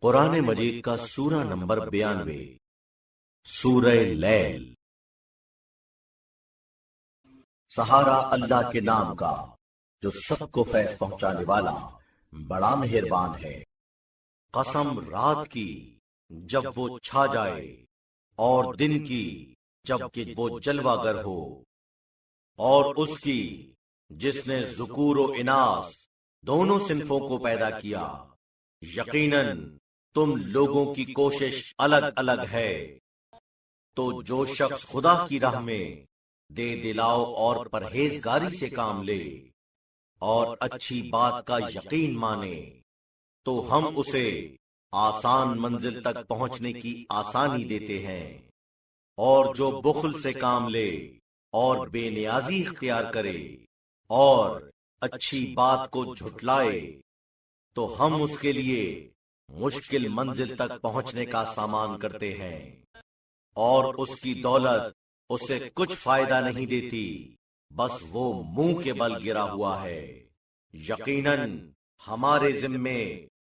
قرآن مجید کا سورہ نمبر 92 سورہ لیل۔ سہارا اللہ کے نام کا جو سب کو فیض پہنچانے والا بڑا مہربان ہے۔ قسم رات کی جب وہ چھا جائے اور دن کی جب کہ وہ جلوہ گر ہو، اور اس کی جس نے ذکور و اناث دونوں صنفوں کو پیدا کیا۔ یقیناً تم لوگوں کی کوشش الگ الگ ہے، تو جو شخص خدا کی راہ میں دے دلاؤ اور پرہیزگاری سے کام لے اور اچھی بات کا یقین مانے، تو ہم اسے آسان منزل تک پہنچنے کی آسانی دیتے ہیں۔ اور جو بخل سے کام لے اور بے نیازی اختیار کرے اور اچھی بات کو جھٹلائے، تو ہم اس کے لیے مشکل منزل تک پہنچنے کا سامان کرتے ہیں، اور اس کی دولت اسے کچھ فائدہ نہیں دیتی، بس وہ منہ کے بل گرا ہوا ہے۔ یقیناً ہمارے ذمے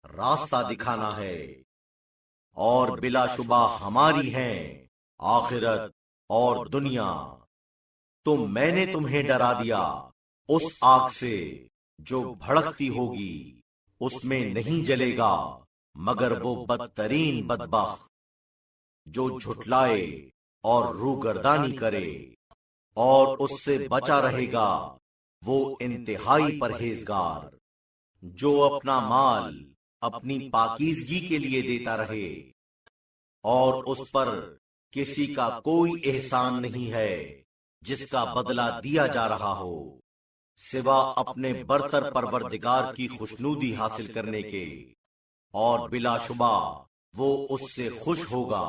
راستہ دکھانا ہے، اور بلا شبہ ہماری ہیں آخرت اور دنیا۔ تو میں نے تمہیں ڈرا دیا اس آگ سے جو بھڑکتی ہوگی، اس میں نہیں جلے گا مگر وہ بدترین بدبخت جو جھٹلائے اور روگردانی کرے، اور اس سے بچا رہے گا وہ انتہائی پرہیزگار جو اپنا مال اپنی پاکیزگی کے لیے دیتا رہے، اور اس پر کسی کا کوئی احسان نہیں ہے جس کا بدلہ دیا جا رہا ہو سوا اپنے برتر پروردگار کی خوشنودی حاصل کرنے کے، اور بلا شبہ وہ اس سے خوش ہوگا۔